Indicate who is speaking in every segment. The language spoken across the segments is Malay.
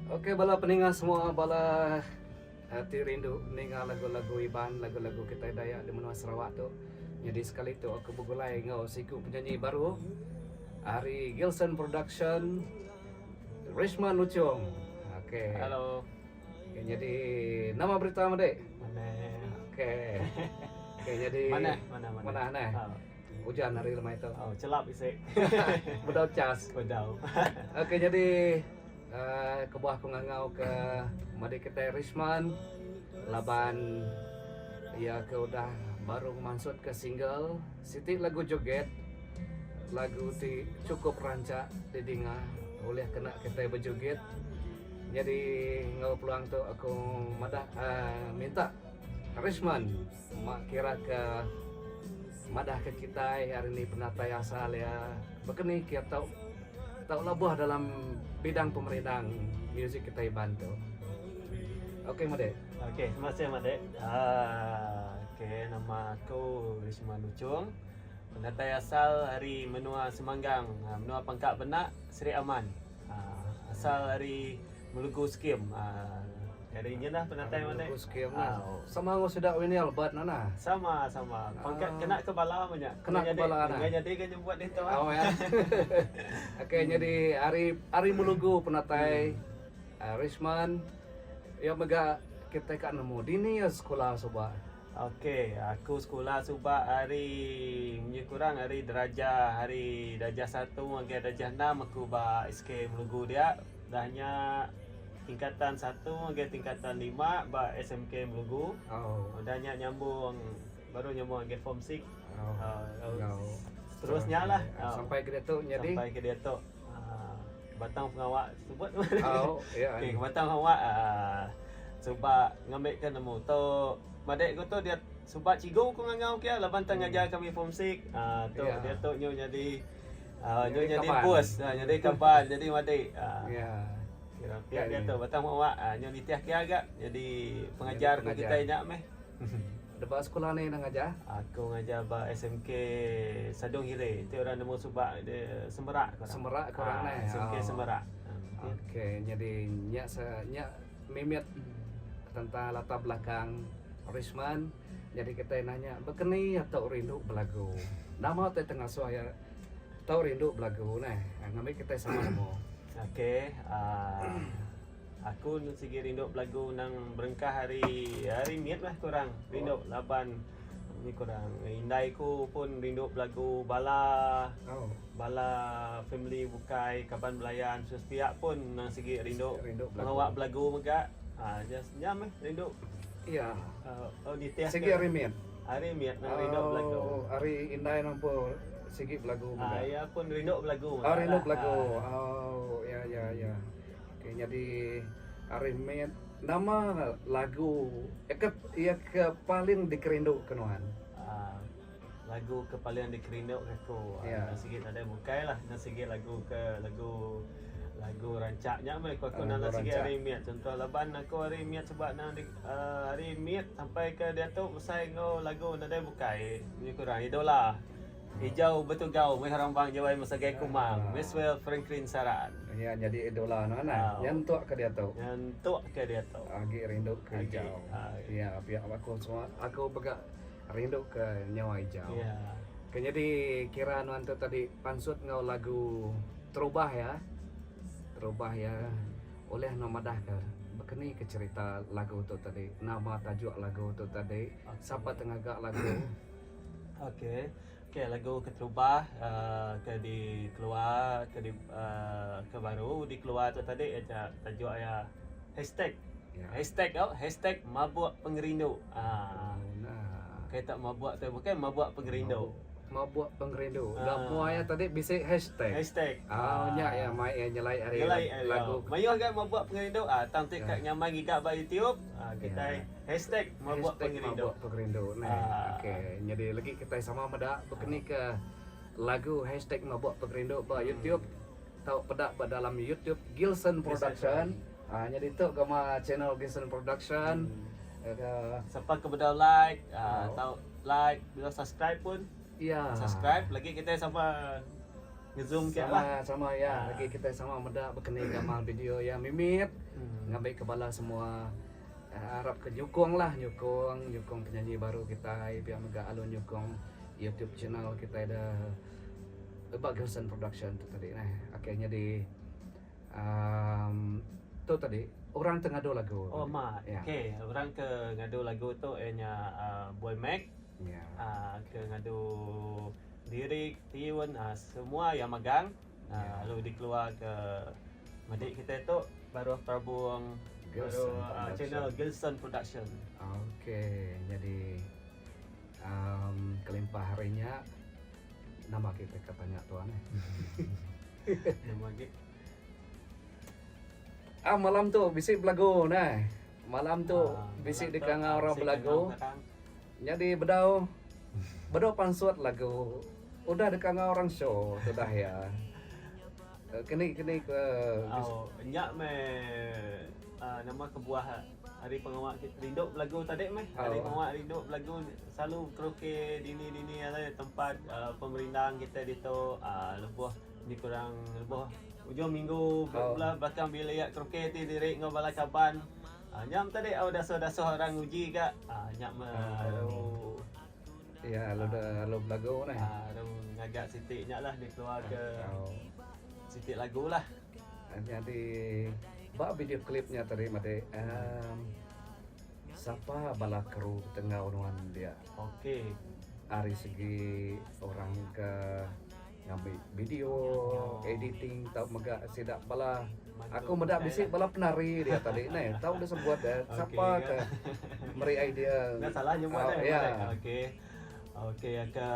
Speaker 1: Oke, bala peningat semua, bala hati rindu ninga lagu-lagu Iban, lagu-lagu kita Dayak di Menua Sarawak tu. Jadi sekali tu aku bergulai ngau siku penyanyi baru Ari Gilson Production, Rishman Lucung. Oke.
Speaker 2: Halo.
Speaker 1: Oke, jadi nama berita Dek.
Speaker 2: Mana?
Speaker 1: Oke. Oke, jadi mana nah.
Speaker 2: Oh,
Speaker 1: Hujan hari lemah itu.
Speaker 2: oh celap isik.
Speaker 1: Bedau cas.
Speaker 2: Kodau.
Speaker 1: Oke, jadi kebuah aku ngangau ke Madi kita Rishman laban ya ke udah baru masuk ke single Siti lagu joget lagu ti cukup rancak didinga oleh kena kita berjoget. Jadi ngau peluang tu aku madah minta Rishman mak kira ke madah ke kita hari ini penata asal ya begini kita tahu labuh dalam bidang pemerintahan musik kita bantu. Oke, Made.
Speaker 2: Okey, terima kasih Made. Okey, nama aku Rishman Lucung. Pendatai asal dari Menua Semanggang, Menua Pangkak Benak, Seri Aman. Asal dari Melugu Skim. Dari ini lah pendatai Made.
Speaker 1: Skim lah. Sama ngau sudah ini albat nana.
Speaker 2: Sama. Pangkat kena kepala banyak.
Speaker 1: Kena kepala nah.
Speaker 2: Jadi kan buat itu.
Speaker 1: Oh ya. Oke, jadi Ari Melugu penatai Rishman ya mega kita kan nemu dini ya sekolah sobat.
Speaker 2: Okey, aku sekolah subak hari kurang hari darjah 1 hingga darjah 6 aku ba SK Melugu dia. Dahnya tingkatan 1 hingga tingkatan 5 ba SMK Melugu. Dahnya baru nyambung ke form 6. Terusnya lah
Speaker 1: sampai ke Datuk jadi
Speaker 2: sampai ke Datuk. Batang pengawak sebut.
Speaker 1: Ya.
Speaker 2: Okey, batang pengawak sebab ngambilkan nemu tu madek ko tu dia sebab cigo ko ngangau kia laban tang ngajar kami form 6 tu dia tu nyo jadi jadi bos jadi kapan jadi madek kira dia tu batang pengawak nyo ditiah kia agak jadi pengajar ko kita inyak meh.
Speaker 1: Depan sekolah ni nak ngajar?
Speaker 2: Aku ngajar ba SMK Sadong Hire. Itu orang nemu subak dia Semerak korang.
Speaker 1: Semerak korang ni.
Speaker 2: SMK Semerak.
Speaker 1: Okey, jadi nyak mimit tentang latar belakang Rishman. Jadi kita nanya, "Bekeni atau rindu belagu?" Nama tu tengah suaya tahu rindu belagu nah. Ngambil kita sama nemu.
Speaker 2: Okey, aku segi rindu belagu nang berengkah hari miat lah korang rindu laban ni korang indai ku pun rindu belagu bala family bukai kaban belayan sepiak pun nang segi rindu mengawak belagu mega just nyam rindu
Speaker 1: iya
Speaker 2: ditiah
Speaker 1: segi hari miat
Speaker 2: nang rindu belagu
Speaker 1: hari indai nampu segi belagu mega
Speaker 2: ya pun rindu belagu
Speaker 1: rindu belagu ya Oke, jadi Arimet nama lagu ke paling dikerindu kenuan.
Speaker 2: Lagu ke paling dikerindu aku. Sikit ada bukai lah segi lagu rancaknya mereka aku nak segi Arimet. Contoh laban aku Arimet sebab nang Arimet sampai ke dia tu usai ngau lagu nak ada bukai. Ni kurang idola. Hijau betul gau orang bang jawai masa gay kumang Maxwell Franklin Saran.
Speaker 1: Ya jadi idola anak yang tua ke dia tu. Agi rindu ke hijau. Ya pihak aku semua aku begak rindu ke nyawa hijau.
Speaker 2: Ya.
Speaker 1: Jadi kira nuan tu tadi pansut ngau lagu terubah ya oleh nomadah ke bekeni ke cerita lagu tu tadi nama tajuk lagu tu tadi siapa tengah gak lagu.
Speaker 2: Okey, lagu keterubah keluar ke baru dikeluar tu tadi tajuk ya hashtag mabuk pengerindu. Kita mabuk tu bukan mabuk pengerindu.
Speaker 1: Mabuk pengerindu. Dah muaya tadi bisik hashtag. Ya mai nyelai hari lagu.
Speaker 2: Mayu agak mabuk pengerindu. Tang kat nyaman gigak ba YouTube. Kita hashtag mabuk pengerindu.
Speaker 1: Nah, okey. Jadi lagi kita sama meda bekeni ke lagu hashtag mabuk pengerindu ba YouTube. Tahu pedak ba dalam YouTube Gilson Production. Jadi tu gama channel Gilson Production.
Speaker 2: Siapa ke bedau like, tahu like, bila subscribe pun.
Speaker 1: Ya.
Speaker 2: Subscribe lagi kita sama ngezoom ke lah.
Speaker 1: Sama ya, lagi kita sama meda berkenai gamal video ya mimit. Ngambil kepala semua harap ke nyukung penyanyi baru kita biar mega alun nyukung YouTube channel kita ada Gilson Production tu tadi akhirnya di tu tadi orang tengah do lagu.
Speaker 2: Oh mak,
Speaker 1: ya.
Speaker 2: okay. Orang ke ngadu lagu tu nya Boy Mac,
Speaker 1: Ya.
Speaker 2: ke ngadu lirik, tiun, semua yang magang.
Speaker 1: Ya.
Speaker 2: Lalu dikeluar ke madik kita tu baru terbuang
Speaker 1: Gilson
Speaker 2: baru
Speaker 1: Production.
Speaker 2: channel Gilson Production.
Speaker 1: Okey, jadi kelimpah harinya nama kita katanya tuan.
Speaker 2: Nama gitu.
Speaker 1: Malam tu bisik belagu nah. Malam tu bisik di kangau orang belagu. Jadi bedau pansut lagu. Udah di kangau orang show tu dah ya. Kini ke
Speaker 2: Nyak me nama kebuah hari pengawak Rindu Belagu tadi meh. Hari pengawak Rindu Belagu selalu karaoke dini ada tempat pemerintahan kita di tu lebuh ni kurang lebuh ujung minggu belakang bila ya karaoke ti diri ngobala kaban. Nyam tadi dasar orang uji kak. Nyak me
Speaker 1: ya lo belagu nah.
Speaker 2: Ngagak sitik nyak lah dia keluar ke sitik lagu lah.
Speaker 1: Jadi bak video klipnya tadi made siapa bala kru tengah unuan dia.
Speaker 2: Okey.
Speaker 1: Dari segi orang ke ngambil video, editing, tahu mega sidak bala. Aku medak bisik bala penari dia tadi. Nah, tahu dia sebuat dah. Siapa ke meri idea.
Speaker 2: Nggak salah nyebut dah.
Speaker 1: Ya.
Speaker 2: Okey, ke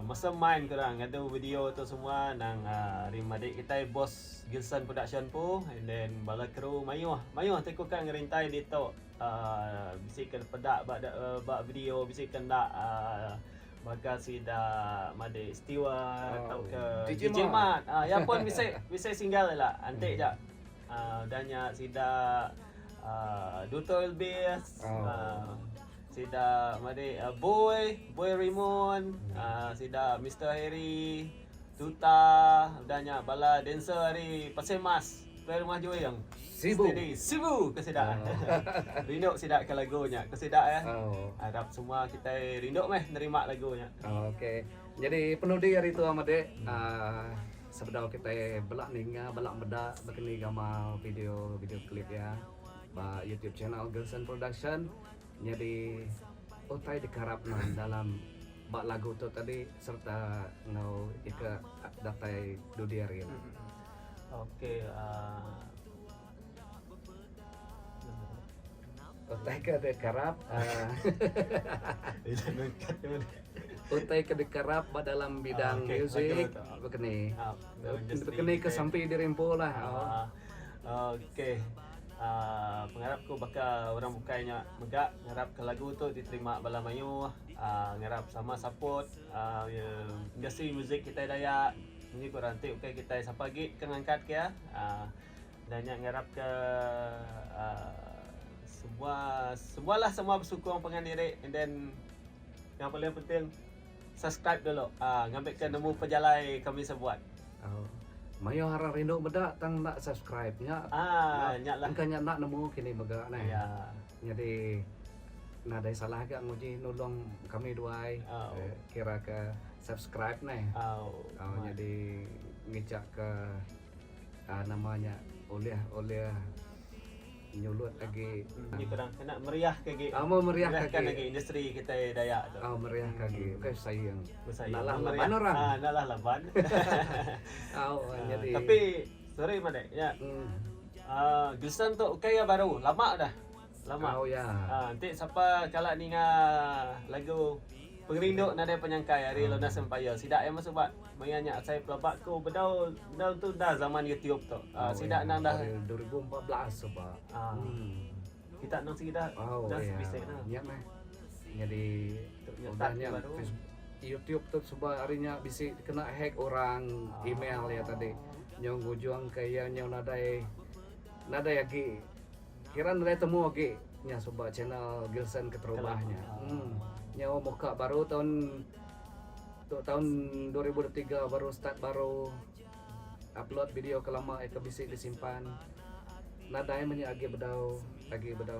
Speaker 2: masa main korang ada video tu semua nang rimadik kita bos Gilson Production pu and then bala kru mayuh teko kan ngerintai di tu bisikan pedak bak video bisikan dak baga sida made Stewart atau ke DJ Mat ya pun bisa single lah antek jak danya sida Dr. Elbis sida made Boy Raymond sida Mr. Harry Tuta danya bala dancer hari Pasir Mas player rumah Joy yang Sibu ke sida. Rindu sida ke lagunya. Ke sida ya. Harap semua kita rindu meh nerima lagunya.
Speaker 1: Okey. Jadi penuh di hari tu amade sebelum kita belak ninga belak beda begini gamal video klip ya. Ba YouTube channel Gilson Production. Jadi utai dikarap dalam bak lagu tu tadi serta ngau ika datai dudiari.
Speaker 2: Okey,
Speaker 1: utai ke dekarap utai ke dekarap dalam bidang music begini ke sampai dirimpo lah.
Speaker 2: Okey. Pengharapku bakal orang bukainya megak ngarap ke lagu tu diterima bala mayu ngarap sama support industri muzik kita Dayak ini korang tip okay, kita siapa lagi kena angkat ke ya dan yang ngarap ke semua bersukung pengen diri and then yang paling penting subscribe dulu ngambil ke nemu pejalai kami sebuat.
Speaker 1: Mayo harap rindu beda tang nak subscribe nya.
Speaker 2: Nyak lah.
Speaker 1: Angkanya nak nemu kini mega nah.
Speaker 2: Ya.
Speaker 1: Jadi nadai salah gak nguji nolong kami duai kira ke subscribe nah. Jadi ngejak ke namanya oleh nyulut lagi.
Speaker 2: Ini kurang kena meriah lagi.
Speaker 1: Meriahkan
Speaker 2: lagi industri kita Dayak tu.
Speaker 1: Meriah lagi. Okay, sayang.
Speaker 2: Nalah
Speaker 1: laban orang.
Speaker 2: Nalah laban.
Speaker 1: Jadi
Speaker 2: tapi sorry Madek ya. Gilson tu okay ya baru. Lama dah. Lama.
Speaker 1: Ya.
Speaker 2: Nanti siapa kalau ninga lagu Pengrindu nada penyangkai hari Lona Sempaya. Sidak yang masuk bat. Mayanya saya pelabak ko bedau tu dah zaman YouTube tu. Sidak nang dah
Speaker 1: 2014 sebab.
Speaker 2: Kita nang kita dah sebisik dah.
Speaker 1: Ya mah. Jadi udahnya YouTube tu sebab harinya bisi kena hack orang email ya tadi. Nyong gujuang kaya nyong nada lagi. Kira nada temu lagi nya sebab channel Gilson keterubahnya. Nyawa muka baru tahun Untuk tahun 2023 baru start, baru upload video ke lama ke bisik disimpan. Nadai menye agi bedau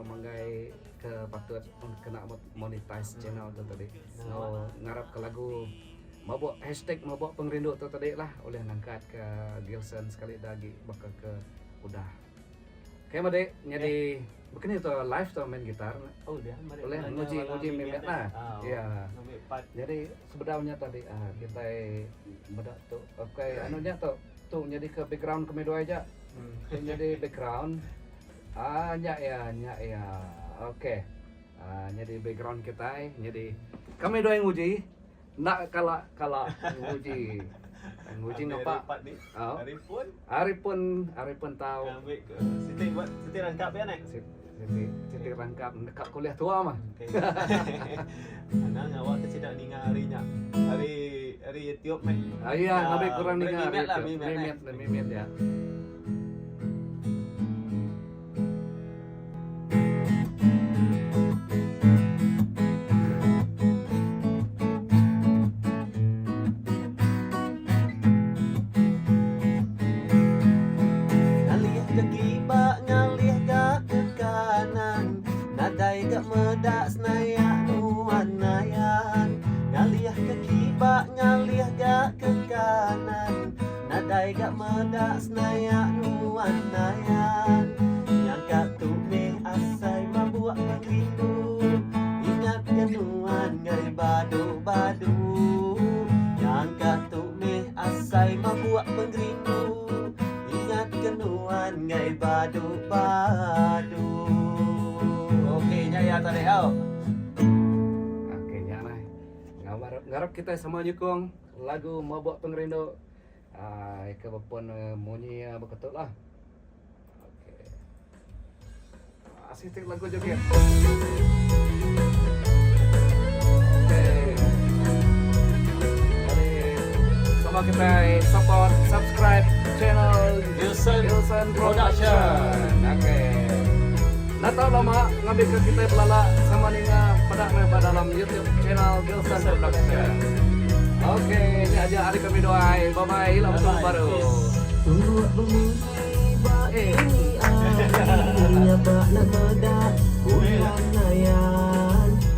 Speaker 1: manggai ke patut kena monetize channel tu tadi. So ngarap ke lagu mabok hashtag mabok pengrindu tu tadi lah oleh nangkat ke Gilson sekali lagi bakal ke udah. Kayak made jadi bukan itu live tu main gitar.
Speaker 2: Oh dia mari.
Speaker 1: Boleh nguji mimet lah. Iya. Jadi sebenarnya tadi kita bedak tu okay anunya tu jadi ke background kami dua aja. Jadi background nya ya. Oke. Jadi background kita jadi kami dua yang nguji. Nak kalau nguji. Nguji ngapa? Hari pun tahu.
Speaker 2: Siti rangkap ya nek.
Speaker 1: Siti rangkap dekat kuliah tua mah.
Speaker 2: Anang awak tu tidak ninga harinya. Hari Etiop meh.
Speaker 1: Iya, lebih kurang ninga. Mimet ya.
Speaker 2: Medak senaya nuan nayan ngalih ke kibak ngalih gak ke kanan nadai gak medak senaya nuan nayan yang kat tu me asai mabuak merindu ingat kenuan ngai badu yang kat tu me asai mabuak merindu ingat kenuan ngai badu ya tadi
Speaker 1: Oke nya nah. Ngarap kita sama nyukung lagu mabok pengrindu. Ke bepon munyi beketul lah. Oke. Asik lagu joget. Oke. Jadi sama kita support, subscribe channel Gilson Production. Oke. Nah tahu lama ngambil ke kita pelala sama ninga pada dalam YouTube channel Gilson Production. Oke, ini aja hari kami doai. Bye bye, langsung baru.
Speaker 2: Iya, Pak, nak medak,